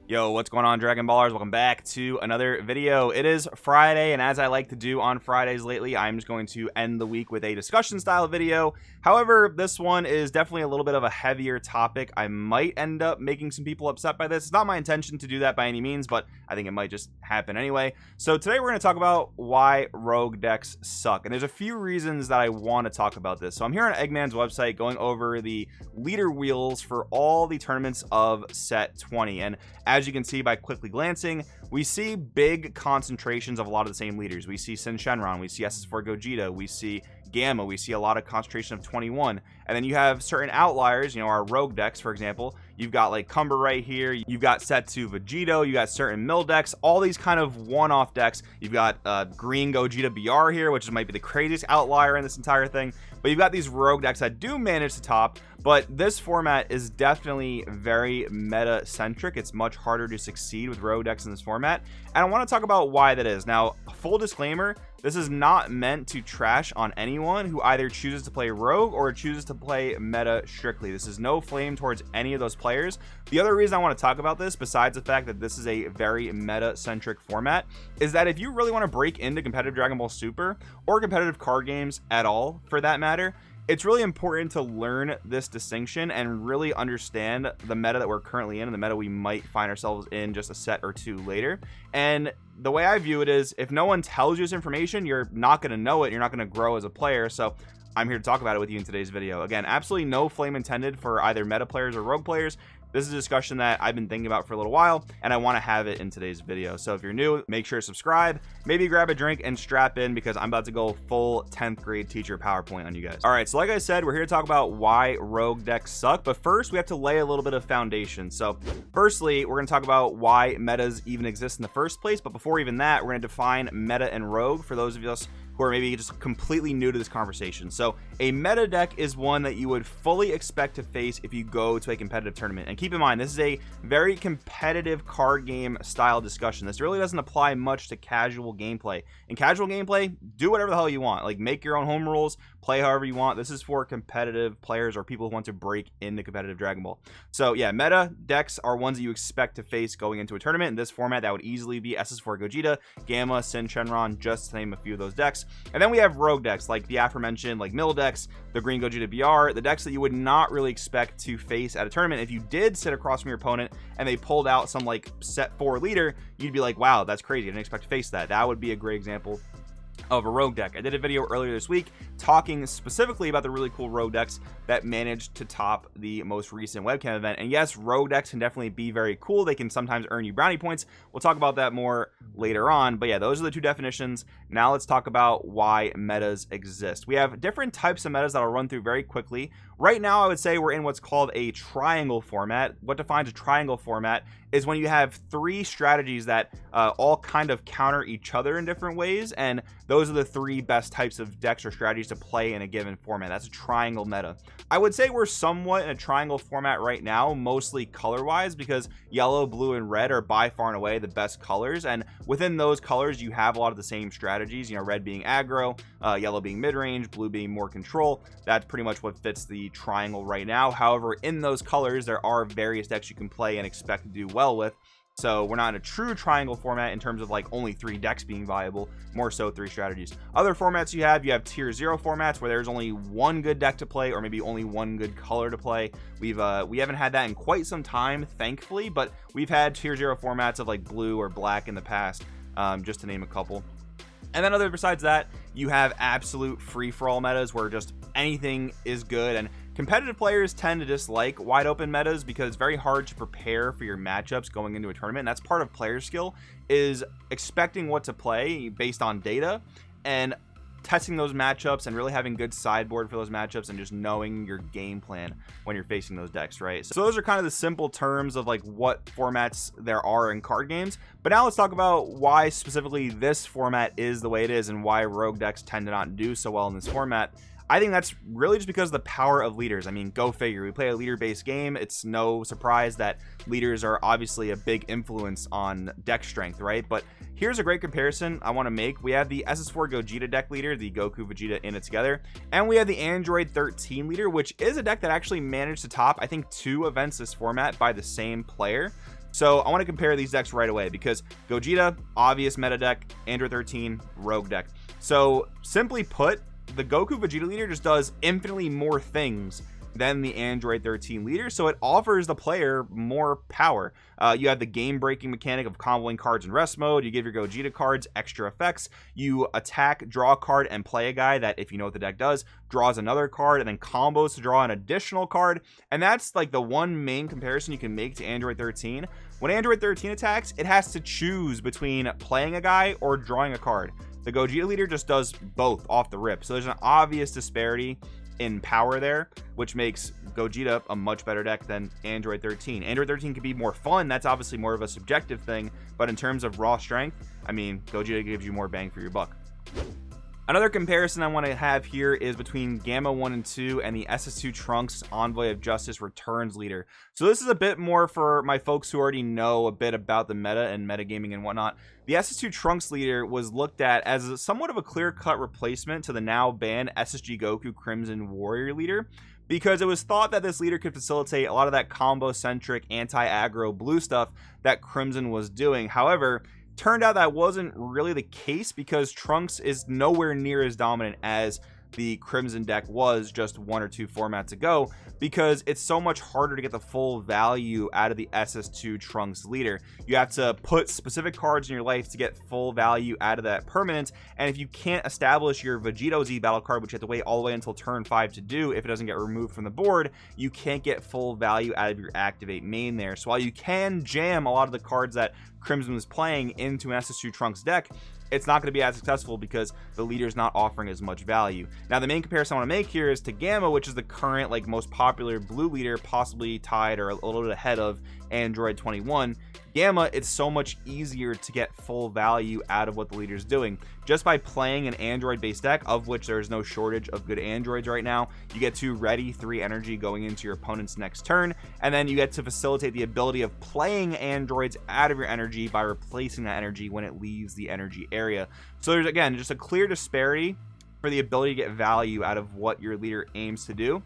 Yo, what's going on, Dragon Ballers? Welcome back to another video. It is Friday, and as I like to do on Fridays lately, I'm just going to end the week with a discussion style video. However, this one is definitely a little bit of a heavier topic. I might end up making some people upset by this. It's not my intention to do that by any means, but I think it might just happen anyway. So today we're going to talk about why rogue decks suck, and there's a few reasons that I want to talk about this. So I'm here on Eggman's website going over the leader wheels for all the tournaments of set 20, and as you can see by quickly glancing, we see big concentrations of a lot of the same leaders. We see Sin Shenron, we see SS4 Gogeta, we see Gamma, we see a lot of concentration of 21, and then you have certain outliers, you know, our rogue decks, for example. You've got like Cumber right here, you've got set 2 Vegito, you got certain mill decks, all these kind of one-off decks. You've got green Gogeta BR here, which might be the craziest outlier in this entire thing, but you've got these rogue decks that do manage to top. But this format is definitely very meta centric. It's much harder to succeed with rogue decks in this format, and I want to talk about why that is. Now, full disclaimer, this is not meant to trash on anyone who either chooses to play rogue or chooses to play meta strictly. This is no flame towards any of those players. The other reason I want to talk about this, besides the fact that this is a very meta centric format, is that if you really want to break into competitive Dragon Ball Super or competitive card games at all for that matter, it's really important to learn this distinction and really understand the meta that we're currently in and the meta we might find ourselves in just a set or two later. And the way I view it is, if no one tells you this information, you're not going to know it. You're not going to grow as a player. So I'm here to talk about it with you in today's video. Again, absolutely no flame intended for either meta players or rogue players. This is a discussion that I've been thinking about for a little while, and I want to have it in today's video. So if you're new, make sure to subscribe, maybe grab a drink and strap in, because I'm about to go full 10th grade teacher PowerPoint on you guys. All right, so like I said, we're here to talk about why rogue decks suck, but first we have to lay a little bit of foundation. So firstly, we're going to talk about why metas even exist in the first place, but before even that, we're going to define meta and rogue for those of us who are maybe just completely new to this conversation. So a meta deck is one that you would fully expect to face if you go to a competitive tournament. And keep in mind, this is a very competitive card game style discussion. This really doesn't apply much to casual gameplay. In casual gameplay, do whatever the hell you want. Like, make your own home rules, play however you want. This is for competitive players or people who want to break into competitive Dragon Ball. So yeah, meta decks are ones that you expect to face going into a tournament. In this format, that would easily be SS4 Gogeta, Gamma, Sin Shenron, just to name a few of those decks. And then we have rogue decks, like the aforementioned, like mill decks, the green Gogeta BR, the decks that you would not really expect to face at a tournament. If you did sit across from your opponent and they pulled out some like set 4 leader, you'd be like, wow, that's crazy, I didn't expect to face that. That would be a great example of a rogue deck. I did a video earlier this week talking specifically about the really cool rogue decks that managed to top the most recent webcam event. And yes, rogue decks can definitely be very cool. They can sometimes earn you brownie points. We'll talk about that more later on, but yeah, those are the two definitions. Now let's talk about why metas exist. We have different types of metas that I'll run through very quickly. Right now, I would say we're in what's called a triangle format. What defines a triangle format is when you have 3 strategies that all kind of counter each other in different ways, and those are the 3 best types of decks or strategies to play in a given format. That's a triangle meta. I would say we're somewhat in a triangle format right now, mostly color-wise, because yellow, blue, and red are by far and away the best colors, and within those colors, you have a lot of the same strategies, you know, red being aggro, yellow being mid-range, blue being more control. That's pretty much what fits the triangle right now. However, in those colors, there are various decks you can play and expect to do well with. So we're not in a true triangle format in terms of like only 3 decks being viable, more so 3 strategies. Other formats you have tier 0 formats where there's only 1 good deck to play, or maybe only 1 good color to play. We haven't had that in quite some time, thankfully, but we've had tier 0 formats of like blue or black in the past, just to name a couple. And then besides that, you have absolute free-for-all metas where just anything is good, and competitive players tend to dislike wide open metas because it's very hard to prepare for your matchups going into a tournament. And that's part of player skill, is expecting what to play based on data and testing those matchups and really having good sideboard for those matchups and just knowing your game plan when you're facing those decks, right? So those are kind of the simple terms of like what formats there are in card games. But now let's talk about why specifically this format is the way it is and why rogue decks tend to not do so well in this format. I think that's really just because of the power of leaders. I mean, go figure. We play a leader-based game. It's no surprise that leaders are obviously a big influence on deck strength, right? But here's a great comparison I want to make. We have the SS4 Gogeta deck leader, the Goku Vegeta in it together, and we have the Android 13 leader, which is a deck that actually managed to top, I think, 2 events this format by the same player. So I want to compare these decks right away because Gogeta, obvious meta deck, Android 13, rogue deck. So simply put, the Goku Vegeta leader just does infinitely more things than the Android 13 leader, so it offers the player more power. You have the game-breaking mechanic of comboing cards in rest mode. You give your Gogeta cards extra effects. You attack, draw a card, and play a guy that, if you know what the deck does, draws another card, and then combos to draw an additional card. And that's like the one main comparison you can make to Android 13. When Android 13 attacks, it has to choose between playing a guy or drawing a card. The Gogeta leader just does both off the rip, so there's an obvious disparity in power there, which makes Gogeta a much better deck than Android 13. Android 13 can be more fun. That's obviously more of a subjective thing, but in terms of raw strength, I mean, Gogeta gives you more bang for your buck. Another comparison I want to have here is between Gamma 1 and 2 and the SS2 Trunks Envoy of Justice Returns leader. So this is a bit more for my folks who already know a bit about the meta and metagaming and whatnot. The SS2 Trunks leader was looked at as somewhat of a clear-cut replacement to the now banned SSG Goku Crimson Warrior leader, because it was thought that this leader could facilitate a lot of that combo-centric anti-aggro blue stuff that Crimson was doing. However, turned out that wasn't really the case because Trunks is nowhere near as dominant as the Crimson deck was just 1 or 2 formats ago, because it's so much harder to get the full value out of the SS2 Trunks leader. You have to put specific cards in your life to get full value out of that permanent, and if you can't establish your Vegito Z battle card, which you have to wait all the way until turn 5 to do if it doesn't get removed from the board, you can't get full value out of your activate main there. So while you can jam a lot of the cards that Crimson was playing into an SS2 Trunks deck, it's not going to be as successful because the leader is not offering as much value. Now, the main comparison I want to make here is to Gamma, which is the current like most popular blue leader, possibly tied or a little bit ahead of Android 21. Gamma, it's so much easier to get full value out of what the leader is doing. Just by playing an Android based deck, of which there's no shortage of good Androids right now, you get to ready 3 energy going into your opponent's next turn, and then you get to facilitate the ability of playing Androids out of your energy by replacing that energy when it leaves the energy area. So there's, again, just a clear disparity for the ability to get value out of what your leader aims to do.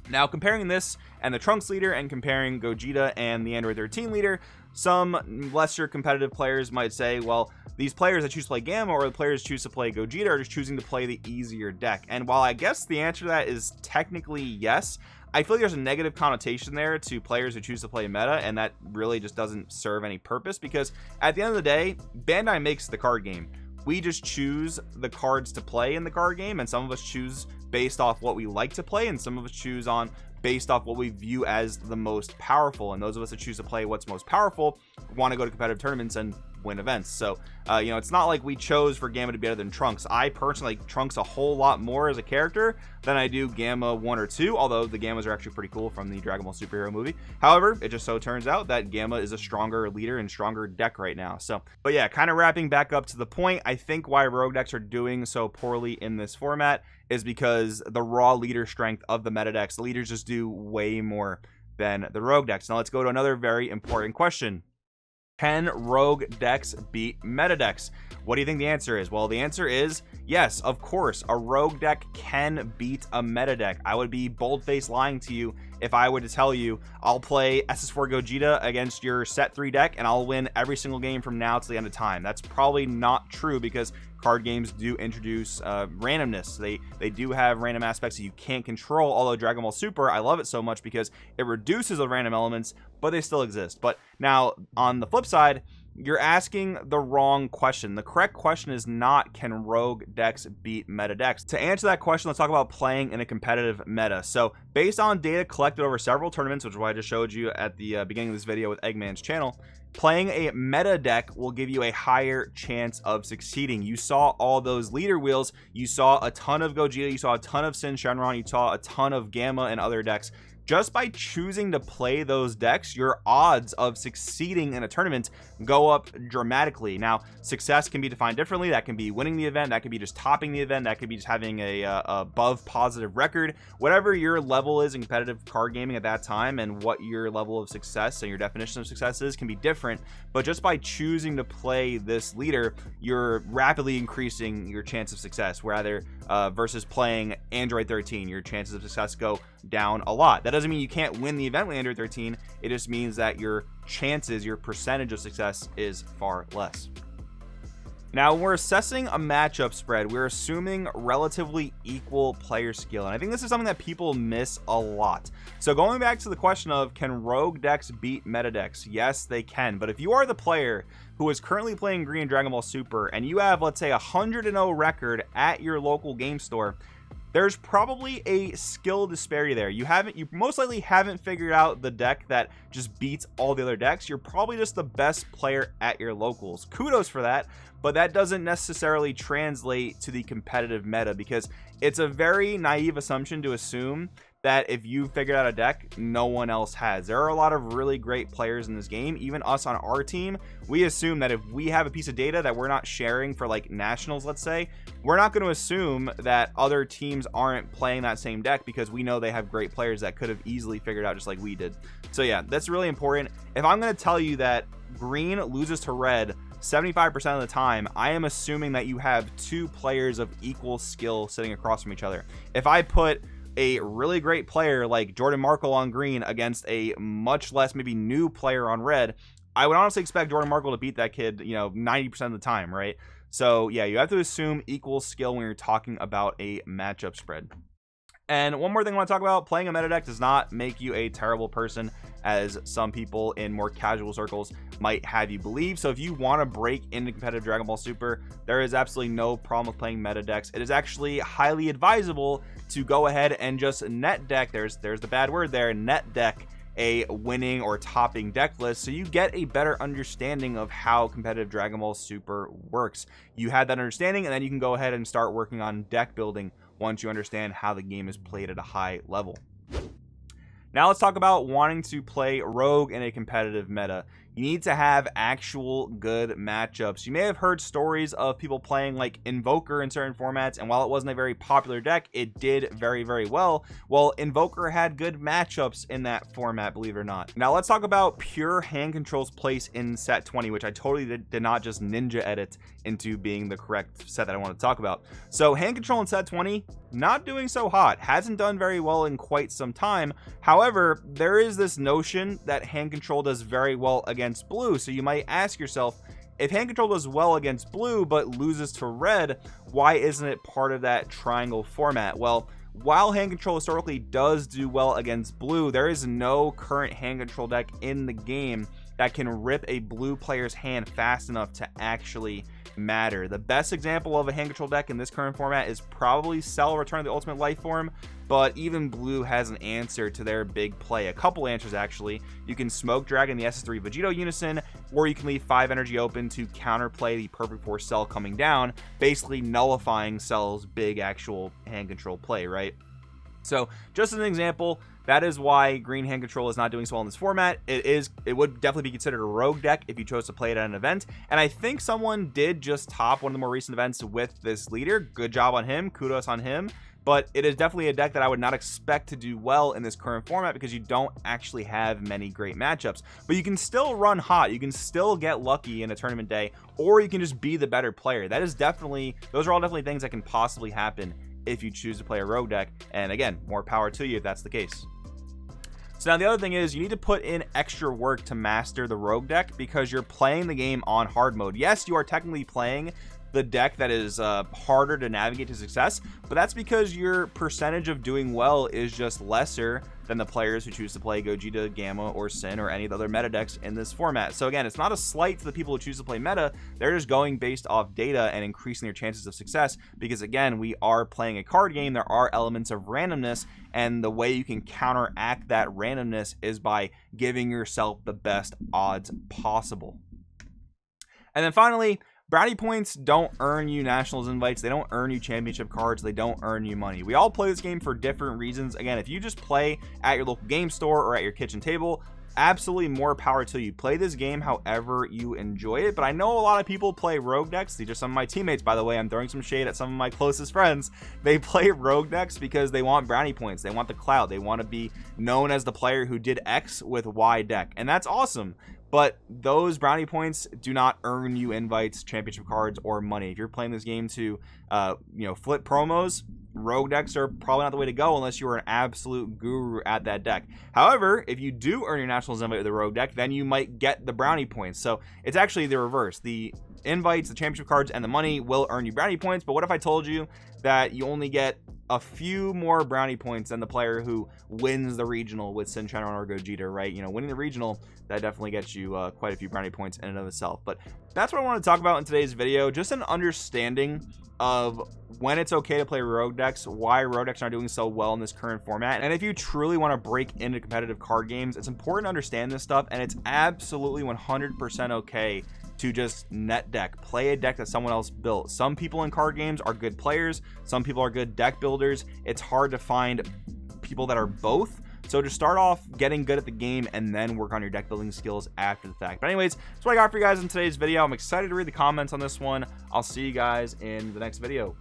Now, comparing this and the Trunks leader and comparing Gogeta and the Android 13 leader, some lesser competitive players might say, well, these players that choose to play Gamma or the players choose to play Gogeta are just choosing to play the easier deck. And while I guess the answer to that is technically yes, I feel like there's a negative connotation there to players who choose to play meta, and that really just doesn't serve any purpose, because at the end of the day, Bandai makes the card game. We just choose the cards to play in the card game, and some of us choose based off what we like to play, and some of us choose on based off what we view as the most powerful. And those of us that choose to play what's most powerful want to go to competitive tournaments and win events. So it's not like we chose for Gamma to be better than Trunks. I personally like Trunks a whole lot more as a character than I do Gamma 1 or 2, although the Gammas are actually pretty cool from the Dragon Ball superhero movie. However, it just so turns out that Gamma is a stronger leader and stronger deck right now. So, but yeah, kind of wrapping back up to the point, I think why rogue decks are doing so poorly in this format is because the raw leader strength of the meta decks, the leaders just do way more than the rogue decks. Now let's go to another very important question. Can rogue decks beat meta decks? What do you think the answer is? Well, the answer is yes, of course. A rogue deck can beat a meta deck. I would be bold-faced lying to you if I were to tell you I'll play SS4 Gogeta against your set 3 deck and I'll win every single game from now to the end of time. That's probably not true, because card games do introduce randomness. They do have random aspects that you can't control, although Dragon Ball Super, I love it so much because it reduces the random elements, but they still exist. But now, on the flip side, you're asking the wrong question. The correct question is not, can rogue decks beat meta decks? To answer that question, let's talk about playing in a competitive meta. So based on data collected over several tournaments, which is what I just showed you at the beginning of this video with Eggman's channel, playing a meta deck will give you a higher chance of succeeding. You saw all those leader wheels. You saw a ton of Gogeta. You saw a ton of Sin Shenron. You saw a ton of Gamma and other decks. Just by choosing to play those decks, your odds of succeeding in a tournament go up dramatically. Now, success can be defined differently. That can be winning the event. That could be just topping the event. That could be just having a above positive record. Whatever your level is in competitive card gaming at that time, and what your level of success and your definition of success is, can be different. But just by choosing to play this leader, you're rapidly increasing your chance of success. Versus playing Android 13, your chances of success go down a lot. That Doesn't mean you can't win the event when you enter 13. It just means that your chances, your percentage of success is far less. Now, when we're assessing a matchup spread, we're assuming relatively equal player skill. And I think this is something that people miss a lot. So going back to the question of, can rogue decks beat meta decks? Yes, they can. But if you are the player who is currently playing green Dragon Ball Super and you have, let's say, a 100-0 record at your local game store, there's probably a skill disparity there. You most likely haven't figured out the deck that just beats all the other decks. You're probably just the best player at your locals. Kudos for that, but that doesn't necessarily translate to the competitive meta, because it's a very naive assumption to assume that if you figured out a deck, no one else has. There are a lot of really great players in this game. Even us on our team, we assume that if we have a piece of data that we're not sharing for like nationals, let's say, we're not going to assume that other teams aren't playing that same deck, because we know they have great players that could have easily figured out just like we did. So yeah, that's really important. If I'm going to tell you that green loses to red 75% of the time, I am assuming that you have two players of equal skill sitting across from each other. If I put a really great player like Jordan Markle on green against a much less maybe new player on red, I would honestly expect Jordan Markle to beat that kid, 90% of the time, right? So yeah, you have to assume equal skill when you're talking about a matchup spread. And one more thing I want to talk about, playing a meta deck does not make you a terrible person, as some people in more casual circles might have you believe. So if you want to break into competitive Dragon Ball Super, there is absolutely no problem with playing meta decks. It is actually highly advisable to go ahead and just net deck, there's the bad word there, net deck a winning or topping deck list, so you get a better understanding of how competitive Dragon Ball Super works. You had that understanding, and then you can go ahead and start working on deck building once you understand how the game is played at a high level. Now let's talk about wanting to play rogue in a competitive meta. You need to have actual good matchups. You may have heard stories of people playing like Invoker in certain formats, and while it wasn't a very popular deck, it did very, very well. Well, Invoker had good matchups in that format, believe it or not. Now let's talk about pure hand control's place in set 20, which I totally did not just ninja edit into being the correct set that I want to talk about. So hand control in set 20, not doing so hot, hasn't done very well in quite some time. However, there is this notion that hand control does very well against blue. So you might ask yourself, if hand control does well against blue but loses to red, why isn't it part of that triangle format? Well, while hand control historically does do well against blue, there is no current hand control deck in the game that can rip a blue player's hand fast enough to actually matter. The best example of a hand control deck in this current format is probably Cell Return of the Ultimate Life Form, but even blue has an answer to their big play. A couple answers, actually. You can Smoke Dragon the SS3 Vegito Unison, or you can leave 5 energy open to counterplay the Perfect Force Cell coming down, basically nullifying Cell's big actual hand control play, right? So just as an example, that is why green hand control is not doing so well in this format. It would definitely be considered a rogue deck if you chose to play it at an event. And I think someone did just top one of the more recent events with this leader. Good job on him. Kudos on him. But it is definitely a deck that I would not expect to do well in this current format, because you don't actually have many great matchups. But you can still run hot. You can still get lucky in a tournament day, or you can just be the better player. Those are all definitely things that can possibly happen if you choose to play a rogue deck. And again, more power to you if that's the case. So now the other thing is, you need to put in extra work to master the rogue deck, because you're playing the game on hard mode. Yes, you are technically playing the deck that is harder to navigate to success, but that's because your percentage of doing well is just lesser than the players who choose to play Gogeta, Gamma, or Sin, or any of the other meta decks in this format. So again, it's not a slight to the people who choose to play meta. They're just going based off data and increasing their chances of success, because again, we are playing a card game. There are elements of randomness, and the way you can counteract that randomness is by giving yourself the best odds possible. And then finally, Brownie points don't earn you nationals invites. They don't earn you championship cards. They don't earn you money. We all play this game for different reasons. Again, if you just play at your local game store or at your kitchen table, absolutely more power to you. Play this game however you enjoy it. But I know a lot of people play rogue decks. These are some of my teammates, by the way. I'm throwing some shade at some of my closest friends. They play rogue decks because they want brownie points. They want the clout. They want to be known as the player who did X with Y deck. And that's awesome. But those brownie points do not earn you invites, championship cards, or money. If you're playing this game to, flip promos, rogue decks are probably not the way to go unless you are an absolute guru at that deck. However, if you do earn your Nationals invite with a rogue deck, then you might get the Brownie points. So it's actually the reverse. The invites, the championship cards, and the money will earn you Brownie points. But what if I told you that you only get a few more Brownie points than the player who wins the regional with Sin Shenron or Gogeta, right? You know, winning the regional, that definitely gets you quite a few Brownie points in and of itself. But that's what I want to talk about in today's video, just an understanding of when it's okay to play rogue decks, why rogue decks are doing so well in this current format. And if you truly want to break into competitive card games, it's important to understand this stuff, and it's absolutely 100% okay to just net deck, play a deck that someone else built. Some people in card games are good players, some people are good deck builders. It's hard to find people that are both. So just start off getting good at the game and then work on your deck building skills after the fact. But anyways, that's what I got for you guys in today's video. I'm excited to read the comments on this one. I'll see you guys in the next video.